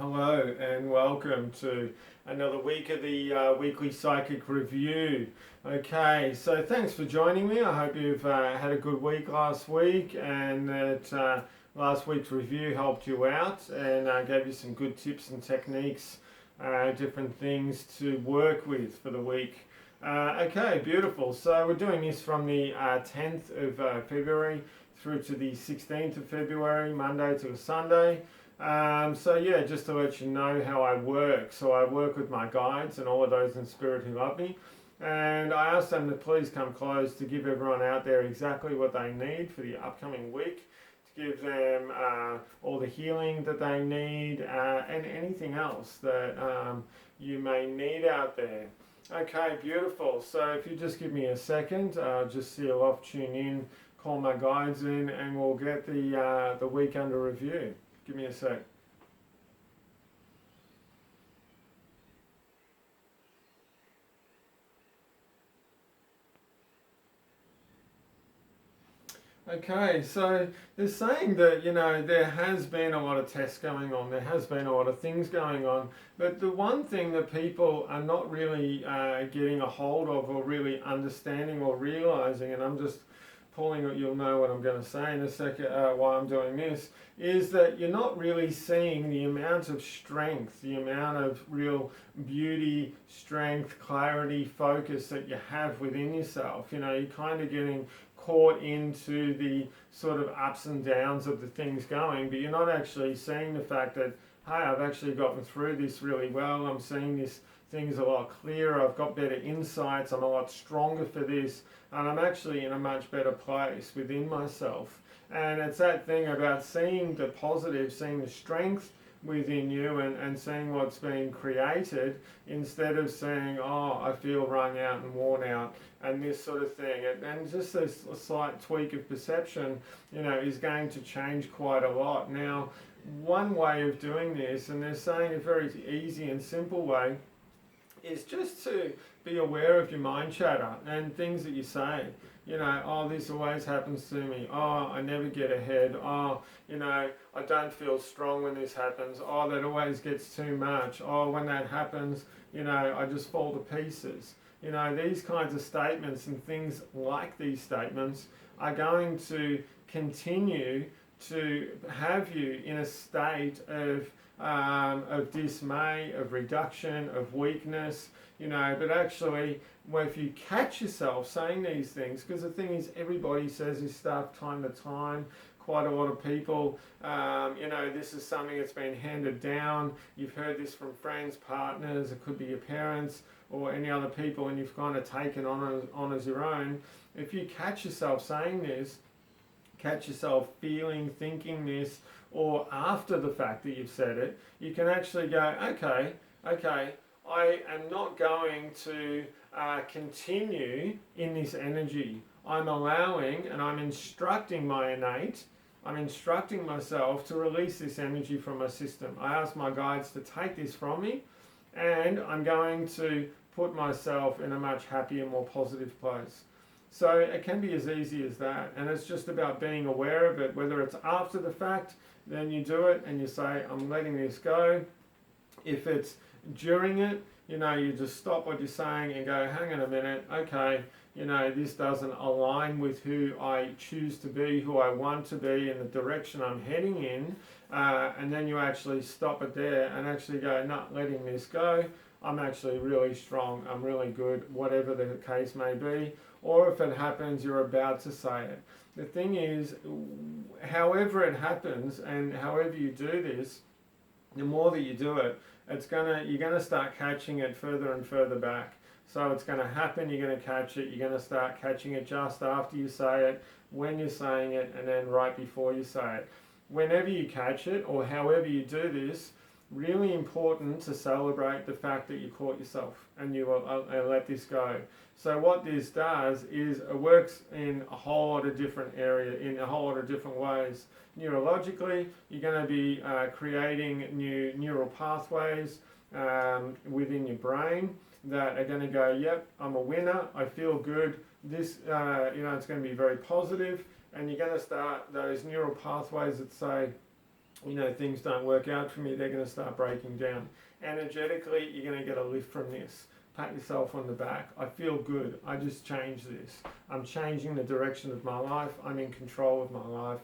Hello and welcome to another week of the weekly psychic review. Okay, so thanks for joining me. I hope you've had a good week last week and that last week's review helped you out and gave you some good tips and techniques, different things to work with for the week. Okay, beautiful. So we're doing this from the 10th of February through to the 16th of February, Monday to Sunday. So yeah, just to let you know how I work. So I work with my guides and all of those in spirit who love me. And I ask them to please come close to give everyone out there exactly what they need for the upcoming week, to give them all the healing that they need and anything else that you may need out there. Okay, beautiful. So if you just give me a second, just seal off, tune in, call my guides in, and we'll get the week under review. Give me a sec. Okay, so they're saying that, there has been a lot of tests going on, there has been a lot of things going on, but the one thing that people are not really getting a hold of or really understanding or realizing, and I'm just pulling it, you'll know what I'm going to say in a second why I'm doing this, is that you're not really seeing the amount of strength, the amount of real beauty, strength, clarity, focus that you have within yourself. You're kind of getting caught into the sort of ups and downs of the things going, but you're not actually seeing the fact that, hey, I've actually gotten through this really well, I'm seeing this things a lot clearer, I've got better insights, I'm a lot stronger for this, and I'm actually in a much better place within myself. And it's that thing about seeing the positive, seeing the strength within you and seeing what's been created instead of saying, oh, I feel wrung out and worn out and this sort of thing. And just a slight tweak of perception, is going to change quite a lot. Now, one way of doing this, and they're saying a very easy and simple way, is just to be aware of your mind chatter and things that you say. Oh, this always happens to me. Oh, I never get ahead. Oh, I don't feel strong when this happens. Oh, that always gets too much. Oh, when that happens, I just fall to pieces. These kinds of statements and things like these statements are going to continue to have you in a state of dismay, of reduction, of weakness, but actually, well, if you catch yourself saying these things, because the thing is, everybody says this stuff time to time, quite a lot of people, this is something that's been handed down, you've heard this from friends, partners, it could be your parents, or any other people, and you've kind of taken on as your own. If you catch yourself saying this, catch yourself feeling, thinking this, or after the fact that you've said it, you can actually go, okay, I am not going to continue in this energy. I'm allowing and I'm instructing my innate, I'm instructing myself to release this energy from my system. I ask my guides to take this from me, and I'm going to put myself in a much happier, more positive place. So it can be as easy as that, and it's just about being aware of it. Whether it's after the fact, then you do it and you say, I'm letting this go. If it's during it, you just stop what you're saying and go, hang on a minute, okay, this doesn't align with who I choose to be, who I want to be, in the direction I'm heading in, and then you actually stop it there and actually go, not letting this go. I'm actually really strong, I'm really good, whatever the case may be. Or if it happens, you're about to say it. The thing is, however it happens and however you do this, the more that you do it, you're gonna start catching it further and further back. So it's gonna happen, you're gonna catch it, you're gonna start catching it just after you say it, when you're saying it, and then right before you say it. Whenever you catch it, or however you do this, really important to celebrate the fact that you caught yourself and you will let this go. So what this does is it works in a whole lot of different in a whole lot of different ways. Neurologically, you're going to be creating new neural pathways within your brain that are going to go, yep, I'm a winner, I feel good, this, it's going to be very positive, and you're going to start those neural pathways that say, things don't work out for me, they're going to start breaking down. Energetically, you're going to get a lift from this. Pat yourself on the back. I feel good. I just changed this. I'm changing the direction of my life. I'm in control of my life.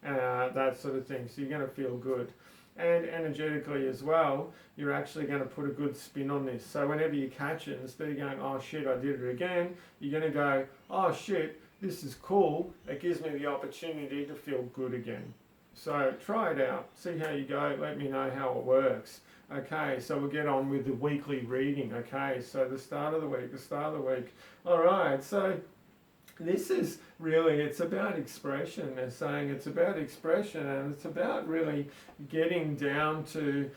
That sort of thing. So you're going to feel good. And energetically as well, you're actually going to put a good spin on this. So whenever you catch it, instead of going, oh shit, I did it again, you're going to go, oh shit, this is cool. It gives me the opportunity to feel good again. So try it out. See how you go. Let me know how it works. Okay, so we'll get on with the weekly reading. Okay, so the start of the week. All right, so this is really, it's about expression. They're saying it's about expression, and it's about really getting down to,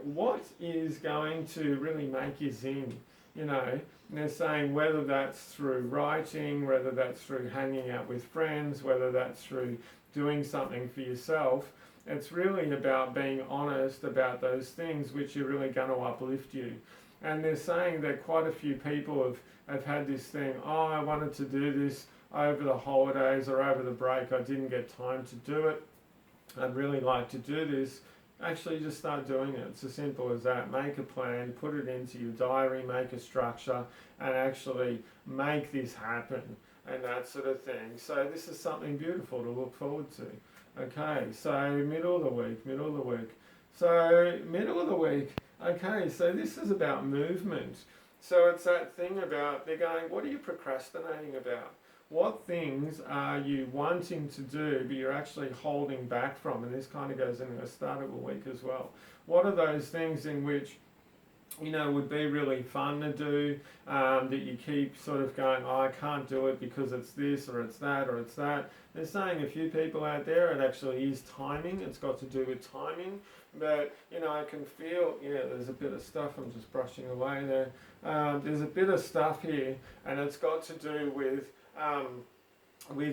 what is going to really make you zing, And they're saying whether that's through writing, whether that's through hanging out with friends, whether that's through doing something for yourself. It's really about being honest about those things which are really going to uplift you. And they're saying that quite a few people have had this thing, oh, I wanted to do this over the holidays or over the break. I didn't get time to do it. I'd really like to do this. Actually, just start doing it. It's as simple as that. Make a plan, put it into your diary, make a structure, and actually make this happen and that sort of thing. So this is something beautiful to look forward to. Okay, so middle of the week. So middle of the week, okay, so this is about movement. So it's that thing about, they're going, what are you procrastinating about? What things are you wanting to do but you're actually holding back from? And this kind of goes into the start of the week as well. What are those things in which would be really fun to do, that you keep sort of going, oh, I can't do it because it's this or it's that or it's that. They're saying a few people out there, it actually is timing. It's got to do with timing. But, I can feel, there's a bit of stuff, I'm just brushing away there. There's a bit of stuff here, and it's got to do with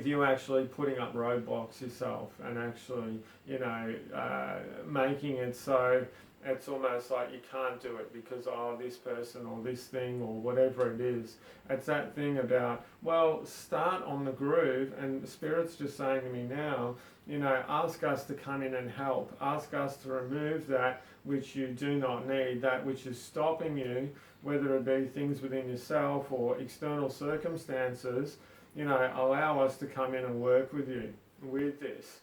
you actually putting up roadblocks yourself and actually, making it so it's almost like you can't do it because, oh, this person or this thing or whatever it is. It's that thing about, well, start on the groove, and the Spirit's just saying to me now, ask us to come in and help. Ask us to remove that which you do not need, that which is stopping you, whether it be things within yourself or external circumstances. Allow us to come in and work with you with this.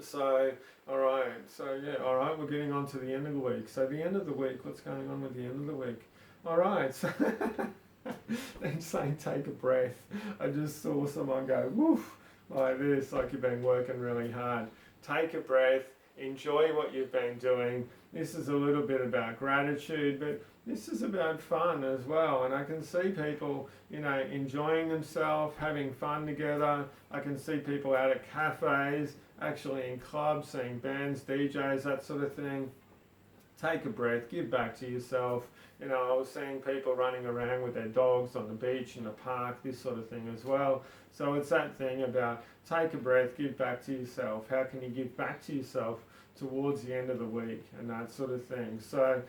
So, alright, we're getting on to the end of the week. So the end of the week, what's going on with the end of the week? Alright, so they're saying take a breath. I just saw someone go, woof, like this, like you've been working really hard. Take a breath, enjoy what you've been doing. This is a little bit about gratitude, but this is about fun as well. And I can see people, enjoying themselves, having fun together. I can see people out at cafes, actually in clubs, seeing bands, DJs, that sort of thing. Take a breath, give back to yourself. I was seeing people running around with their dogs on the beach, in the park, this sort of thing as well. So it's that thing about take a breath, give back to yourself. How can you give back to yourself towards the end of the week and that sort of thing? So,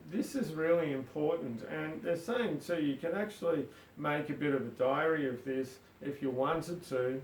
this is really important. And they're saying too, you can actually make a bit of a diary of this if you wanted to.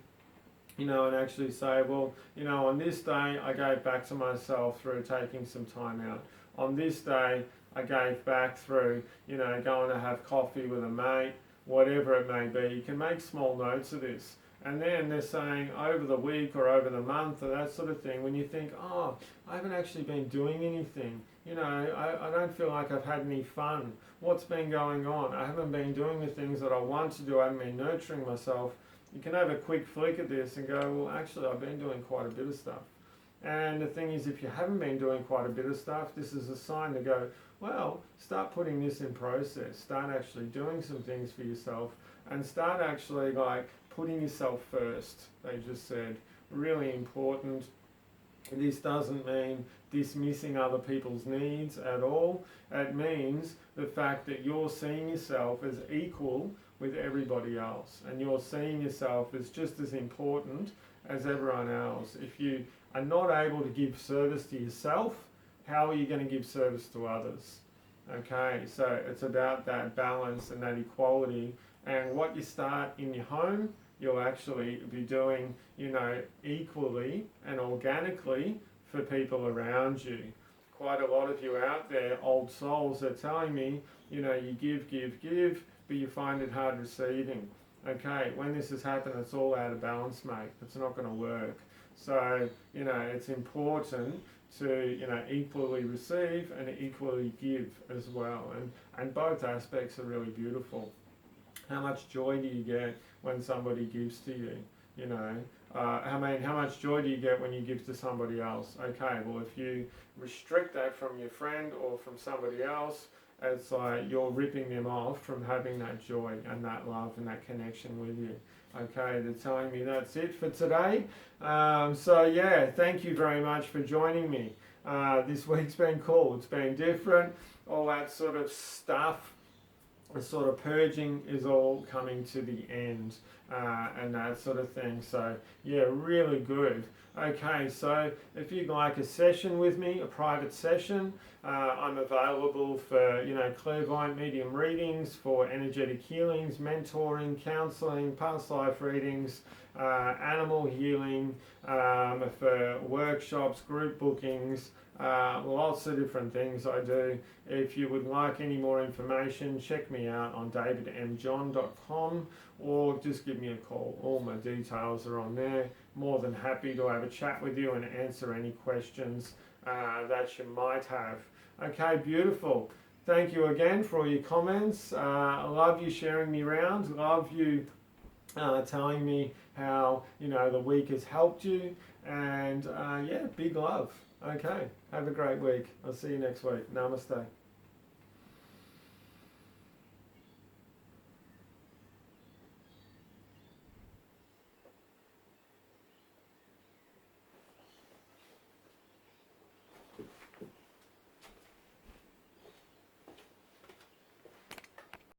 And actually say, well, on this day I gave back to myself through taking some time out. On this day I gave back through, going to have coffee with a mate, whatever it may be. You can make small notes of this. And then they're saying over the week or over the month or that sort of thing, when you think, oh, I haven't actually been doing anything. I don't feel like I've had any fun. What's been going on? I haven't been doing the things that I want to do. I haven't been nurturing myself. You can have a quick flick at this and go, well, actually, I've been doing quite a bit of stuff. And the thing is, if you haven't been doing quite a bit of stuff, this is a sign to go, well, start putting this in process. Start actually doing some things for yourself and start actually putting yourself first. They just said, really important. This doesn't mean dismissing other people's needs at all. It means the fact that you're seeing yourself as equal with everybody else, and you're seeing yourself as just as important as everyone else. If you are not able to give service to yourself, how are you going to give service to others? Okay, so it's about that balance and that equality, and what you start in your home, you'll actually be doing, equally and organically for people around you. Quite a lot of you out there, old souls, are telling me, you give, but you find it hard receiving. Okay, when this has happened, it's all out of balance, mate. It's not going to work. So, it's important to, equally receive and equally give as well. And both aspects are really beautiful. How much joy do you get when somebody gives to you? How much joy do you get when you give to somebody else? Okay, well, if you restrict that from your friend or from somebody else, it's like you're ripping them off from having that joy and that love and that connection with you. Okay, they're telling me that's it for today. Thank you very much for joining me. This week's been cool. It's been different. All that sort of stuff, the sort of purging is all coming to the end and that sort of thing. So, yeah, really good. Okay, so if you'd like a session with me, a private session, I'm available for, clairvoyant medium readings, for energetic healings, mentoring, counselling, past life readings, animal healing, for workshops, group bookings, lots of different things I do. If you would like any more information, check me out on davidmjohn.com or just give me a call. All my details are on there. More than happy to have a chat with you and answer any questions that you might have. Okay, beautiful. Thank you again for all your comments. I love you sharing me around. Love you telling me how the week has helped you. And big love. Okay, have a great week. I'll see you next week. Namaste.